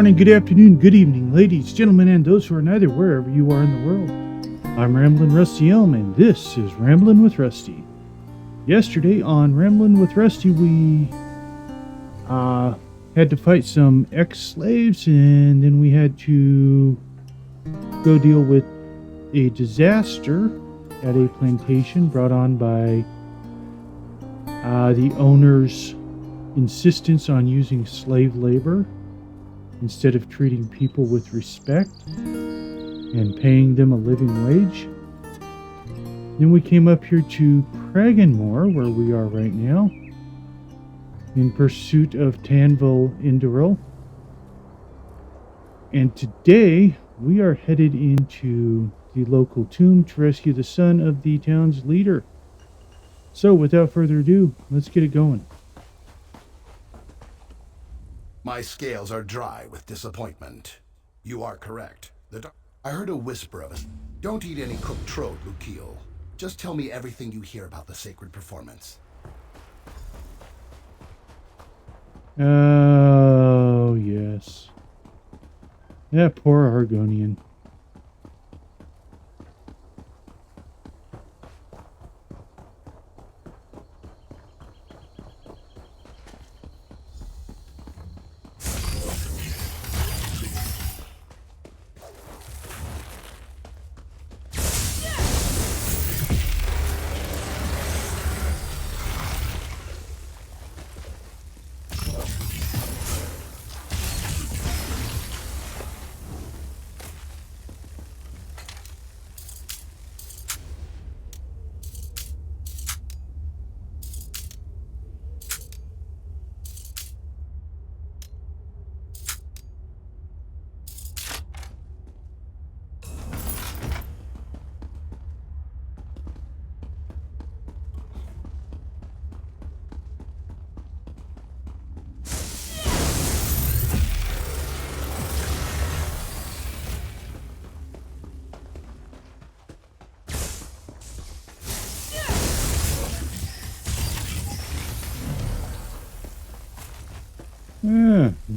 morning, good afternoon, good evening, ladies, gentlemen, and those who are neither, wherever you are in the world. I'm Ramblin' Rusty Elm, and this is Ramblin' with Rusty. Yesterday on Ramblin' with Rusty, we had to fight some ex-slaves, and then we had to go deal with a disaster at a plantation brought on by the owner's insistence on using slave labor instead of treating people with respect and paying them a living wage. Then we came up here to Kraganmore, where we are right now, in pursuit of Tanvil Induril. And today we are headed into the local tomb to rescue the son of the town's leader. So without further ado, let's get it going. My scales are dry with disappointment. You are correct. I heard a whisper of it. Don't eat any cooked trode, Lukiel. Just tell me everything you hear about the sacred performance. Oh, yes. That poor Argonian.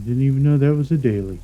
Didn't even know that was a daily.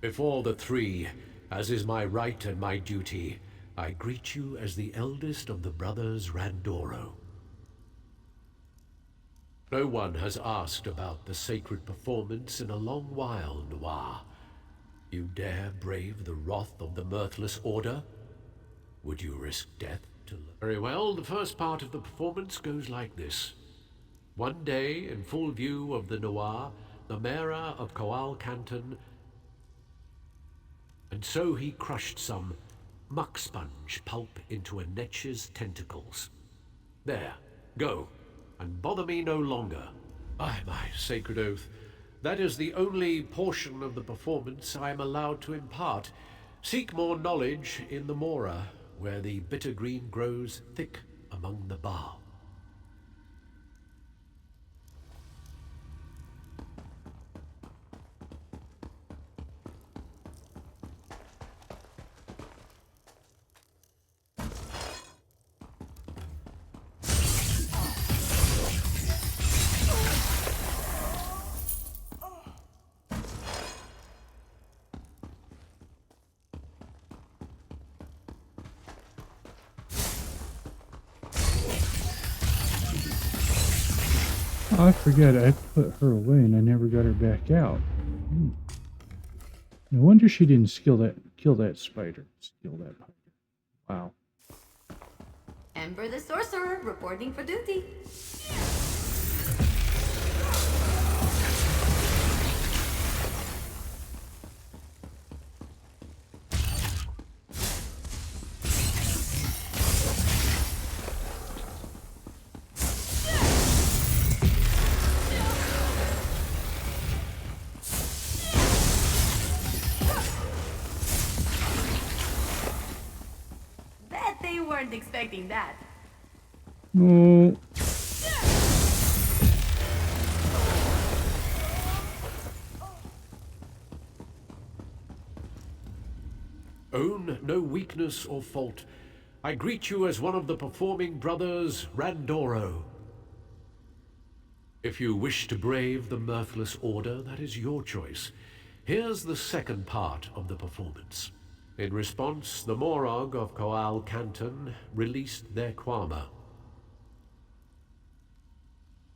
Before the three, as is my right and my duty, I greet you as the eldest of the brothers Randoro. No one has asked about the sacred performance in a long while, Noir. You dare brave the wrath of the Mirthless Order? Would you risk death to learn? Very well, the first part of the performance goes like this. One day, in full view of the Noir, the mayor of Coal Canton, and so he crushed some muck sponge pulp into a netch's tentacles. There, go, and bother me no longer. By my sacred oath, that is the only portion of the performance I am allowed to impart. Seek more knowledge in the Mora, where the bitter green grows thick among the bar. Oh, I forgot I put her away and I never got her back out. No wonder she didn't kill that spider. Kill that spider. Wow. Ember the Sorcerer reporting for duty. Bet they weren't expecting that. No. Own no weakness or fault. I greet you as one of the performing brothers, Randoro. If you wish to brave the mirthless order, that is your choice. Here's the second part of the performance. In response, the Morog of Coal Canton released their Kwama.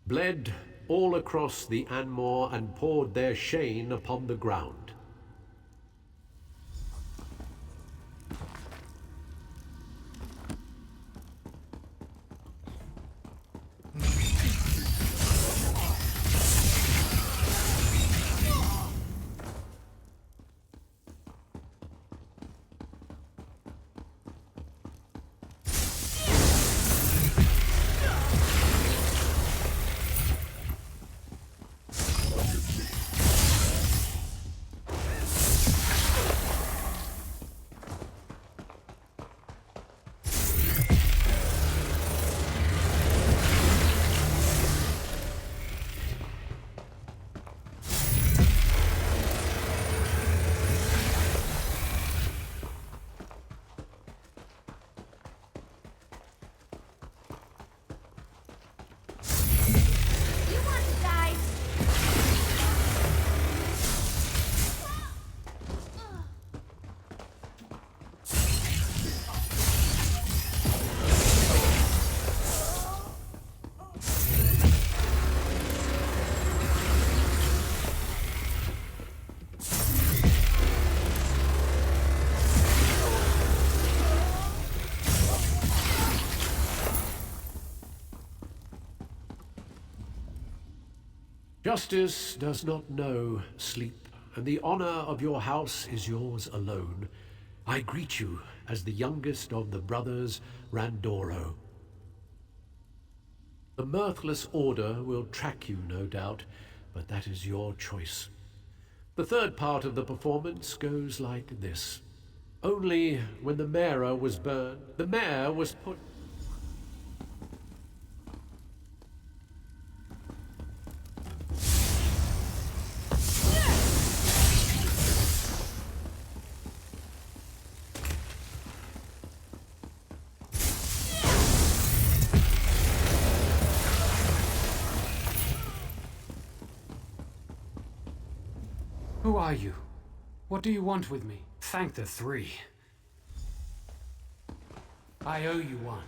Bled all across the Anmor and poured their shame upon the ground. You want to die? Justice does not know sleep, and the honor of your house is yours alone. I greet you as the youngest of the brothers Randoro. The mirthless order will track you, no doubt, but that is your choice. The third part of the performance goes like this. Only when the Mara was burned, the mare was put... Who are you? What do you want with me? Thank the three. I owe you one.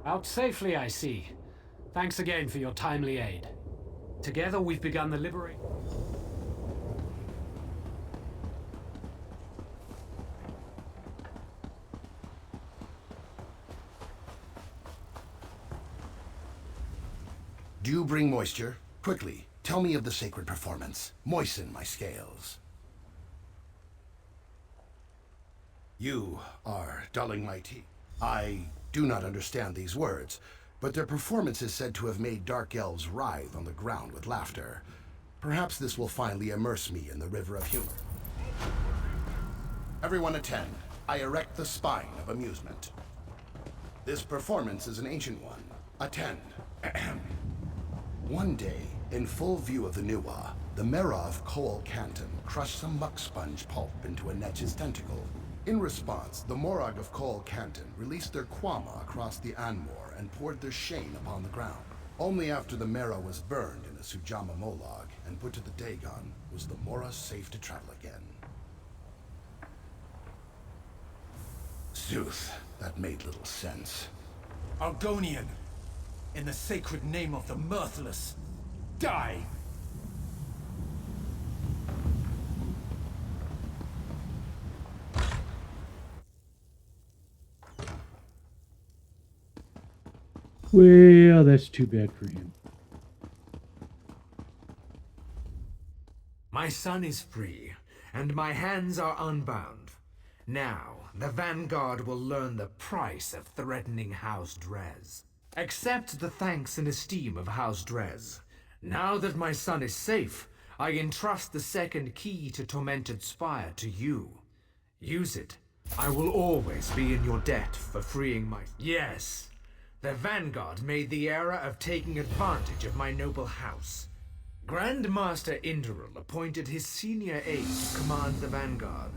Out safely, I see. Thanks again for your timely aid. Together we've begun the liberation. Do you bring moisture? Quickly, tell me of the sacred performance. Moisten my scales. You are dulling my teeth. I do not understand these words, but their performance is said to have made dark elves writhe on the ground with laughter. Perhaps this will finally immerse me in the river of humor. Everyone attend. I erect the spine of amusement. This performance is an ancient one. Attend. One day, in full view of the Nuwa, the Mera of Coal Canton crushed some muck sponge pulp into a Netch's tentacle. In response, the Morag of Col Canton released their Quama across the Anmor and poured their Shane upon the ground. Only after the Mera was burned in a Sujama Molag and put to the Dagon was the Mora safe to travel again. Zuth, that made little sense. Argonian, in the sacred name of the Mirthless, die! Well, that's too bad for him. My son is free, and my hands are unbound. Now, the Vanguard will learn the price of threatening House Dres. Accept the thanks and esteem of House Dres. Now that my son is safe, I entrust the second key to Tormented Spire to you. Use it. I will always be in your debt for freeing my... Yes, the Vanguard made the error of taking advantage of my noble house. Grandmaster Induril appointed his senior aide to command the Vanguard.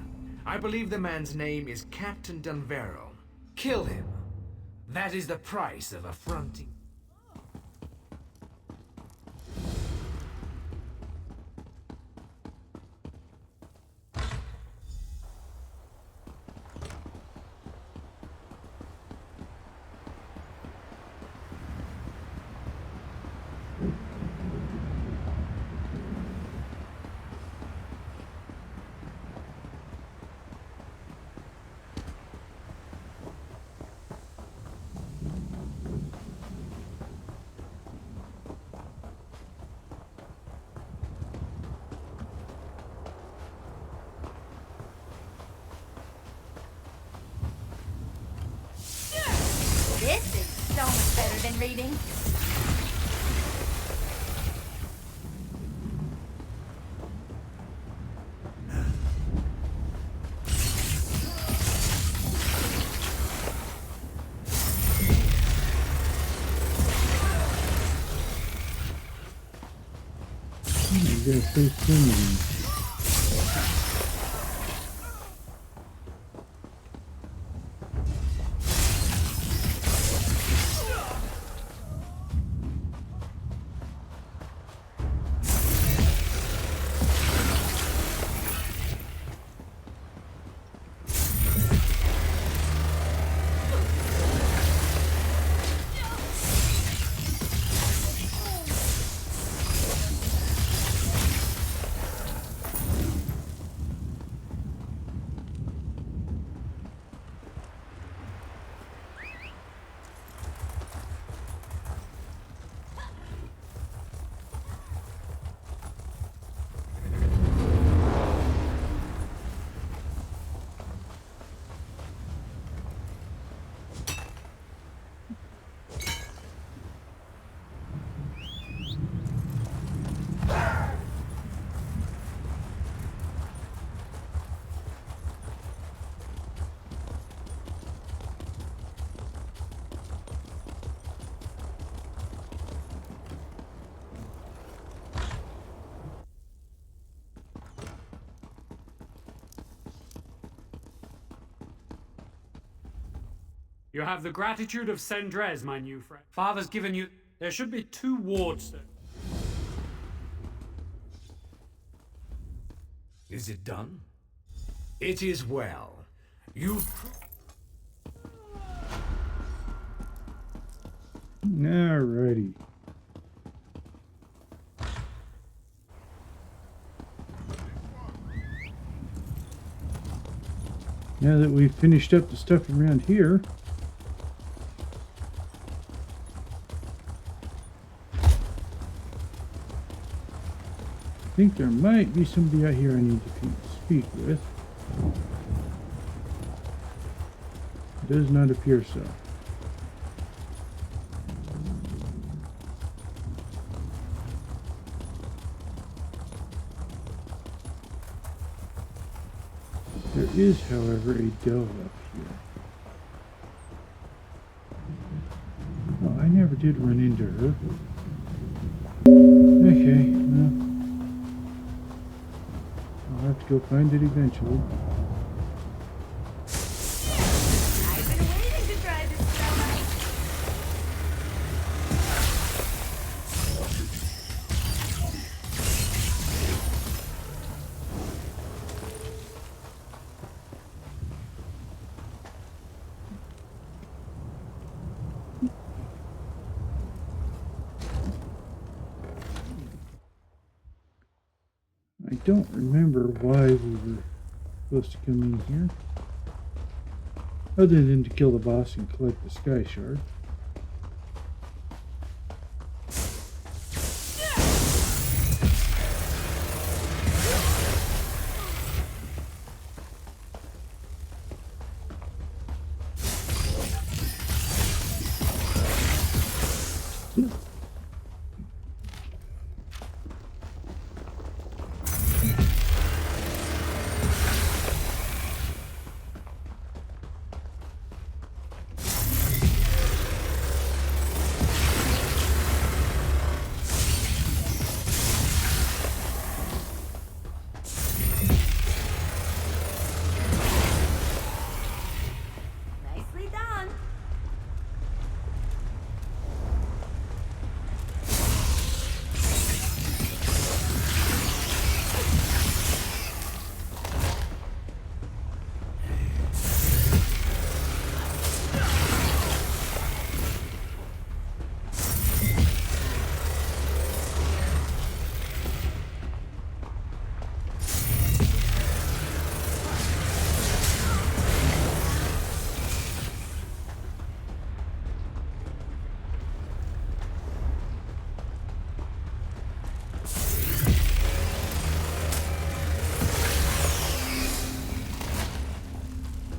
I believe the man's name is Captain Dunvero. Kill him. That is the price of affronting... This is so much better than reading. You gotta say something. You have the gratitude of Dres, my new friend. Father's given you... There should be 2 wards there. Is it done? It is well. You've... Alrighty. Now that we've finished up the stuff around here, I think there might be somebody out here I need to speak with. Does not appear so. There is, however, a dove up here. Oh, I never did run into her. Okay, well, I'll have to go find it eventually. don't remember why we were supposed to come in here. Other than to kill the boss and collect the sky shard. Nicely done.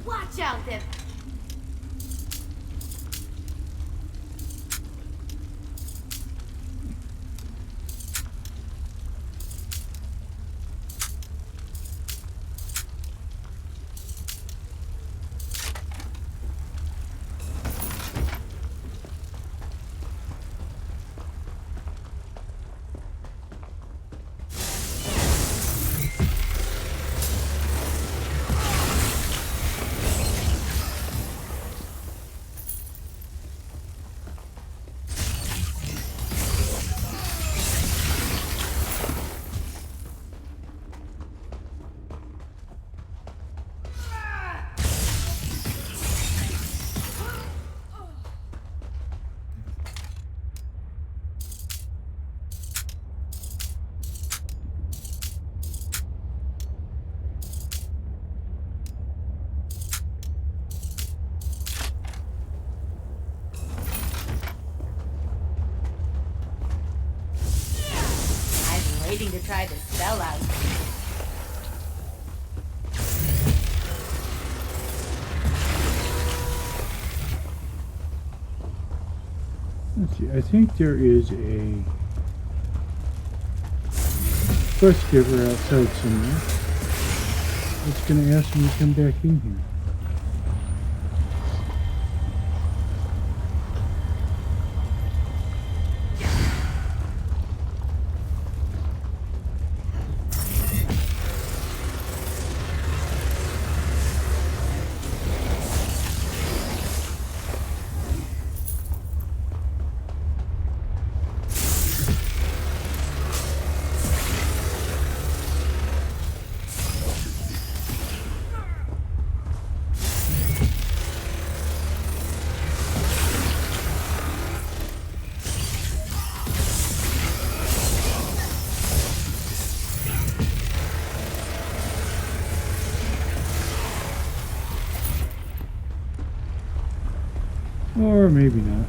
Watch out there. I'm waiting to try the spell out. Let's see, I think there is a quest giver outside somewhere. It's going to ask me to come back in here. Or maybe not.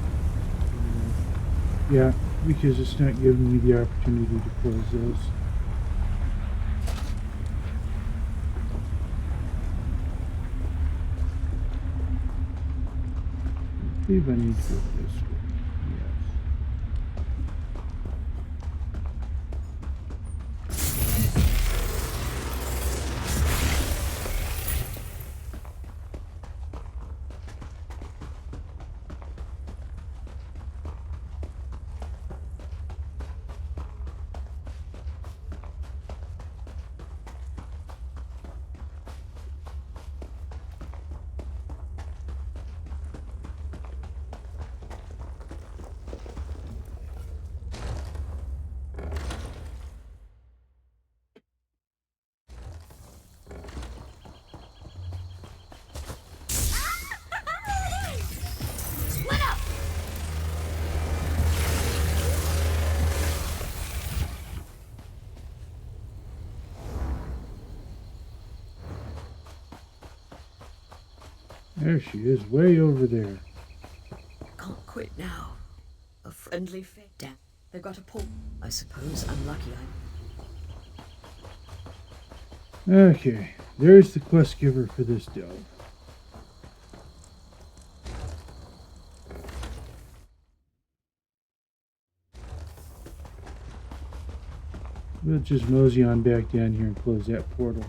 Yeah, because it's not giving me the opportunity to close those. I believe I need to go this way. Yes. There she is, way over there. Can't quit now. A friendly fate. Damn. They've got a pull. I suppose I'm lucky Okay, there's the quest giver for this delve. We'll just mosey on back down here and close that portal.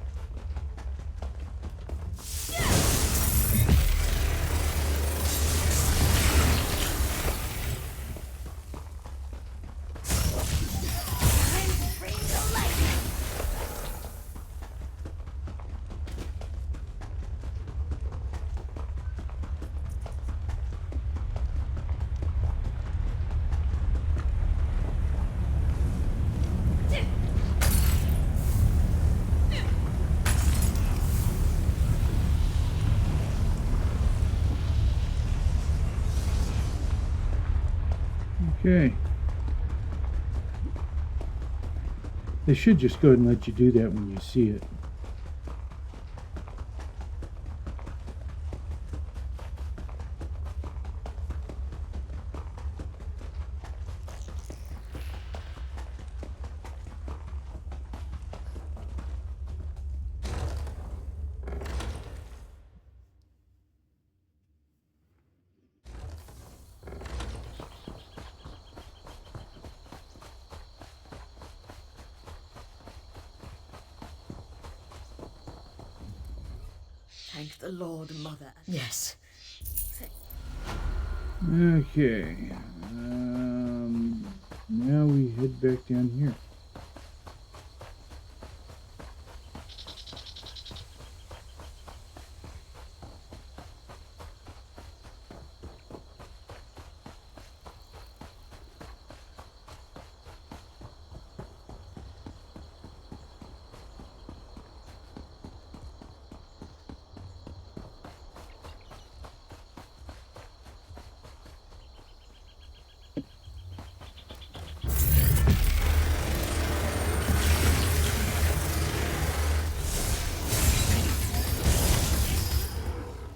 Okay. They should just go ahead and let you do that when you see it. Thank the Lord, Mother. Yes. Okay. Now we head back down here.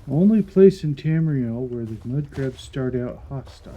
Only place in Tamriel where the mud crabs start out hostile.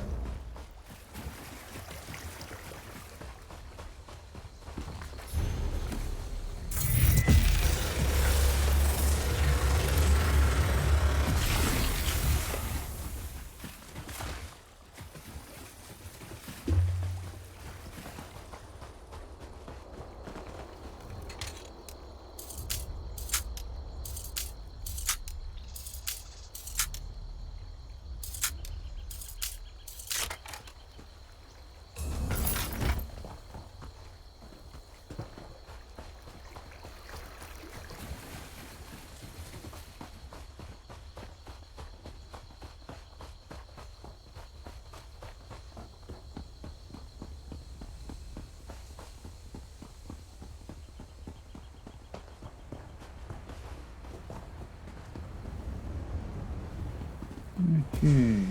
Okay.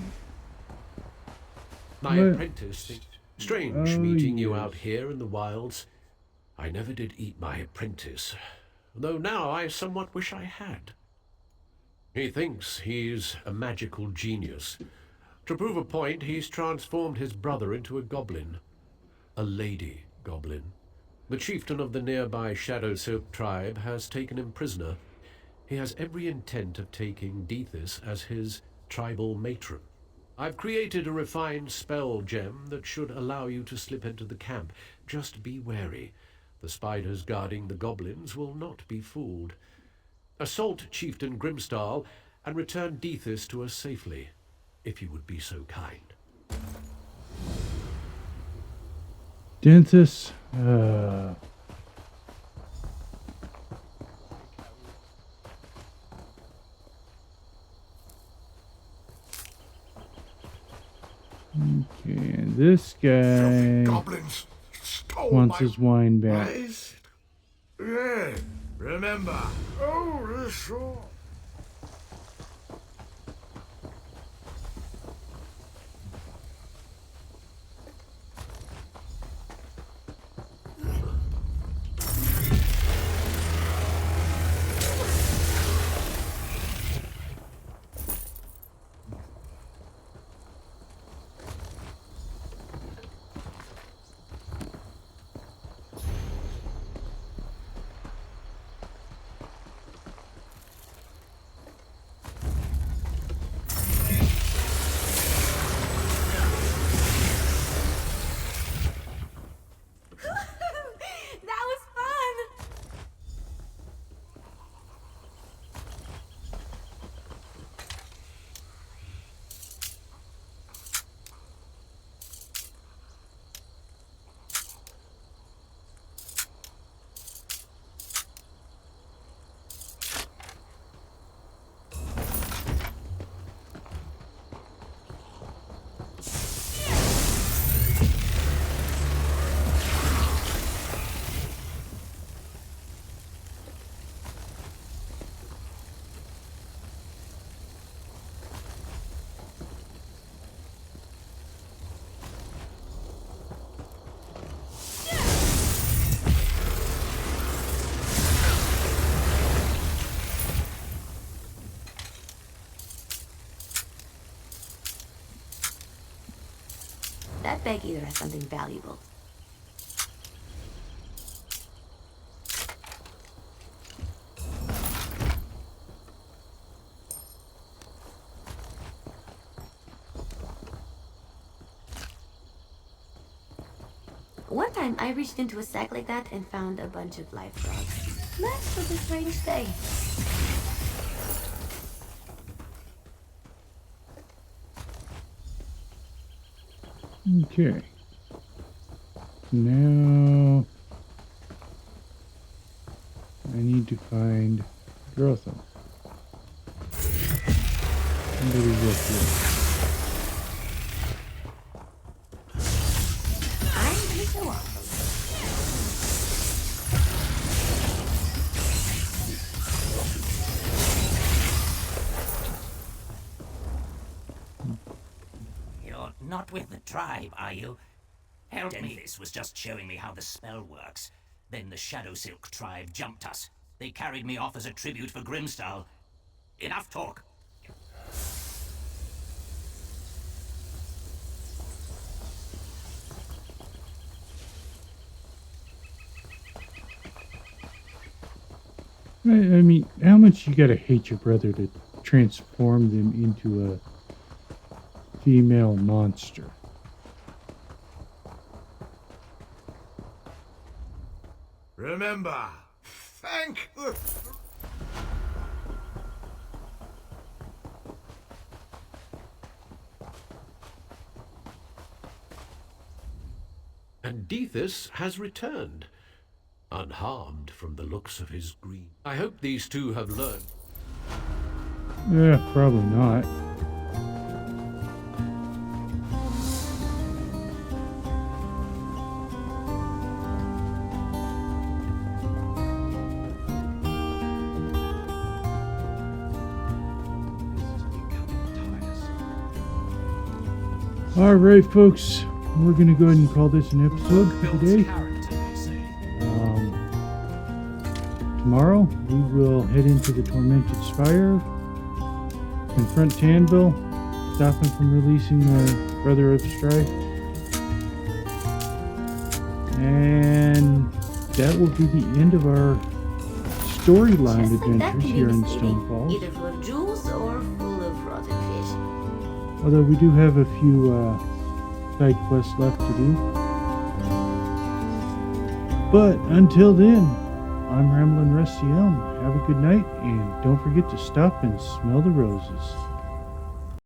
My What? apprentice. Strange Oh, meeting you yes. out here in the wilds. I never did eat my apprentice, though now I somewhat wish I had. He thinks he's a magical genius. To prove a point, he's transformed his brother into a goblin. A lady goblin. The chieftain of the nearby Shadow Silk tribe has taken him prisoner. He has every intent of taking Dethys as his tribal matron. I've created a refined spell gem that should allow you to slip into the camp. Just be wary. The spiders guarding the goblins will not be fooled. Assault Chieftain Grimstal and return Dethys to us safely, if you would be so kind. Denthus. Okay, and this guy Goblins stole wants my... his wine back. Right? Yeah, remember. Oh, sure. That bag either has something valuable. One time, I reached into a sack like that and found a bunch of live frogs. That was a strange day. Okay. Now I need to find Grotham. Somebody's up here. I'm gonna show off. You're not with the tribe, are you? Help me. This was just showing me how the spell works. Then the Shadow Silk tribe jumped us. They carried me off as a tribute for Grimstall. Enough talk. I mean, how much you gotta hate your brother to transform them into a female monster? Remember, thank the... And Dethys has returned, unharmed from the looks of his greed. I hope these two have learned. Yeah, probably not. All right, folks, we're going to go ahead and call this an episode for today. Tomorrow, we will head into the Tormented Spire, confront Tanville, stop him from releasing the Brother of Strife, and that will be the end of our storyline Just like that adventures can be here in misleading, Stone Falls. either full of jewels or full of rotten fish. Although we do have a few side quests left to do. But until then, I'm Ramblin' Rusty Elm. Have a good night, and don't forget to stop and smell the roses.